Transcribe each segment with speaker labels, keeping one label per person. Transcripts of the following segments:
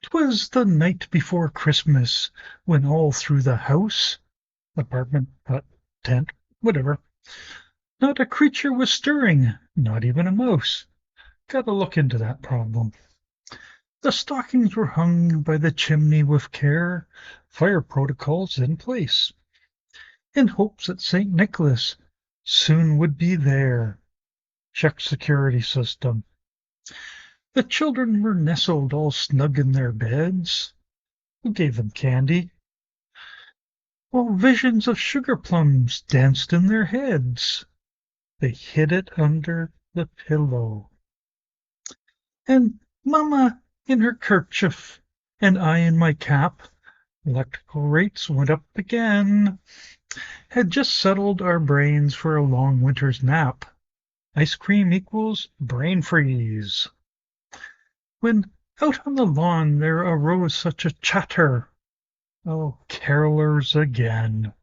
Speaker 1: 'Twas the night before Christmas, when all through the house, apartment, hut, tent, whatever, not a creature was stirring, not even a mouse. Gotta look into that problem. The stockings were hung by the chimney with care, fire protocols in place, in hopes that St. Nicholas soon would be there. Check security system. The children were nestled all snug in their beds. Who gave them candy? While visions of sugar plums danced in their heads. They hid it under the pillow. And Mamma in her kerchief, and I in my cap, electrical rates went up again, had just settled our brains for a long winter's nap. Ice cream equals brain freeze. When out on the lawn there arose such a chatter. Oh, carolers again.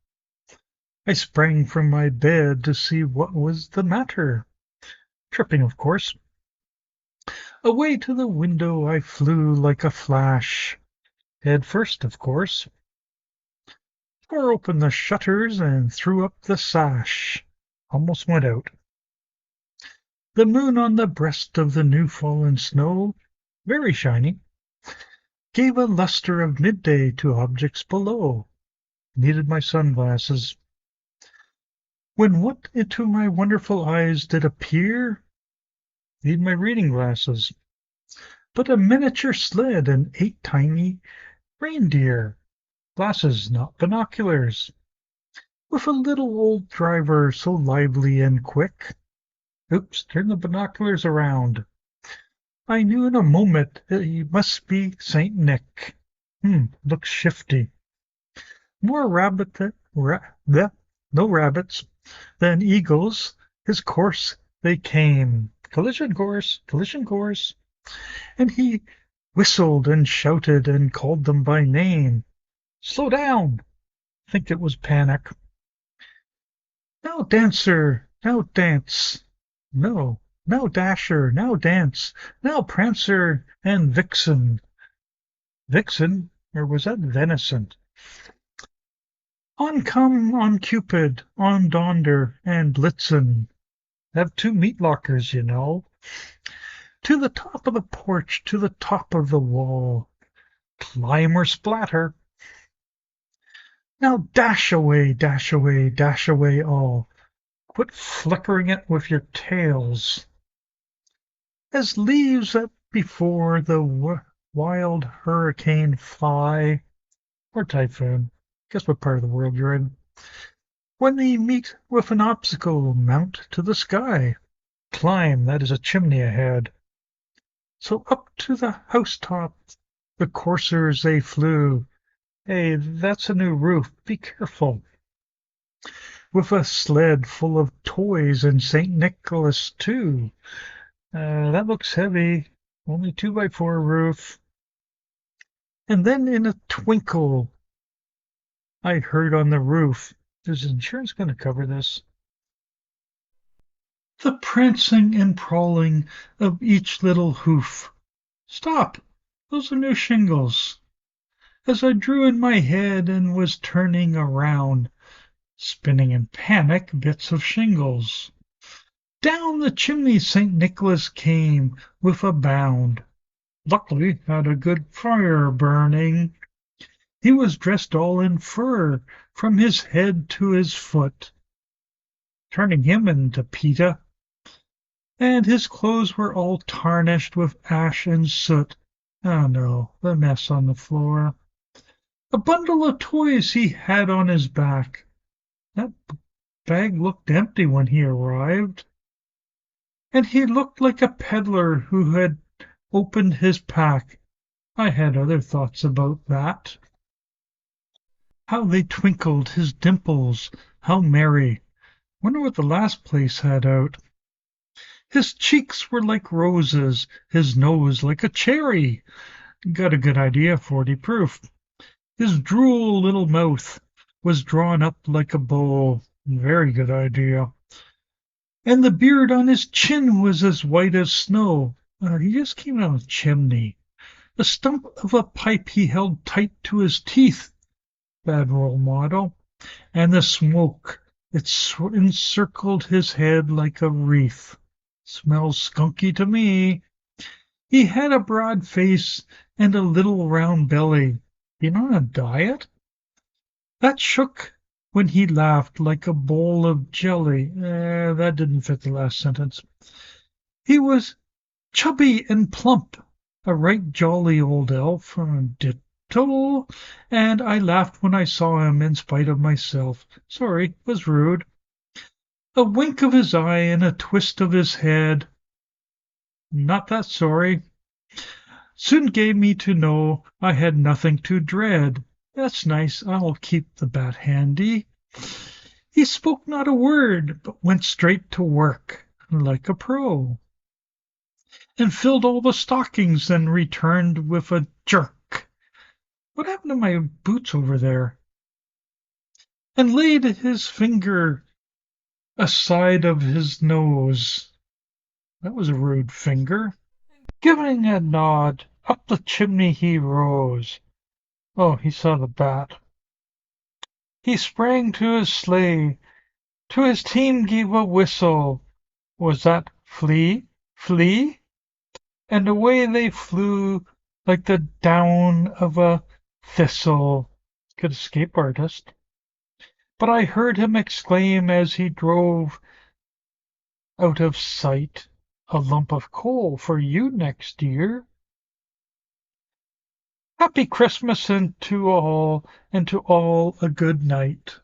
Speaker 1: I sprang from my bed to see what was the matter. Tripping, of course. Away to the window I flew like a flash. Head first, of course. Tore open the shutters and threw up the sash. Almost went out. The moon on the breast of the new fallen snow, very shiny, gave a lustre of midday to objects below. Needed my sunglasses. When what into my wonderful eyes did appear? Need my reading glasses. But a miniature sled and 8 tiny reindeer. Glasses, not binoculars. With a little old driver so lively and quick. Oops, turn the binoculars around. I knew in a moment that he must be Saint Nick. Looks shifty. More rabbit than no rabbits than eagles. His course they came. Collision course, collision course. And he whistled and shouted and called them by name. Slow down! Think it was panic. Now, Dancer, now dance. No, now Dasher, now dance. Now Prancer and Vixen. Vixen, or was that venison? On come, on Cupid, on Donder and Blitzen. Have 2 meat lockers, you know. To the top of the porch, to the top of the wall. Climb or splatter. Now dash away, dash away, dash away all. Quit flickering it with your tails. As leaves that before the wild hurricane fly, or typhoon, guess what part of the world you're in. When they meet with an obstacle, mount to the sky. Climb, that is a chimney ahead. So up to the housetop the coursers they flew. Hey, that's a new roof, be careful. With a sled full of toys and St. Nicholas too. That looks heavy, only 2x4 roof. And then in a twinkle, I heard on the roof, is insurance going to cover this? The prancing and prowling of each little hoof. Stop! Those are new shingles. As I drew in my head and was turning around, spinning in panic bits of shingles. Down the chimney St. Nicholas came with a bound. Luckily had a good fire burning. He was dressed all in fur from his head to his foot, turning him into PETA. And his clothes were all tarnished with ash and soot. Oh no, the mess on the floor. A bundle of toys he had on his back. That bag looked empty when he arrived. And he looked like a peddler who had opened his pack. I had other thoughts about that. How they twinkled, his dimples, how merry. Wonder what the last place had out. His cheeks were like roses, his nose like a cherry. Got a good idea, 40 proof. His droll little mouth was drawn up like a bowl. Very good idea. And the beard on his chin was as white as snow. He just came out of a chimney. The stump of a pipe he held tight to his teeth, bad role model, and the smoke, it encircled his head like a wreath. Smells skunky to me. He had a broad face and a little round belly. Been on a diet? That shook when he laughed like a bowl of jelly. That didn't fit the last sentence. He was chubby and plump, a right jolly old elf, ditto, and I laughed when I saw him in spite of myself. Sorry, was rude. A wink of his eye and a twist of his head, not that sorry, soon gave me to know I had nothing to dread. That's nice, I'll keep the bat handy. He spoke not a word, but went straight to work, like a pro, and filled all the stockings, then returned with a jerk. What happened to my boots over there? And laid his finger aside of his nose. That was a rude finger. Giving a nod, up the chimney he rose. Oh, he saw the bat. He sprang to his sleigh, to his team gave a whistle. Was that Flea? Flea? And away they flew like the down of a thistle. Good escape artist. But I heard him exclaim as he drove out of sight, a lump of coal for you next year. Happy Christmas and to all a good night.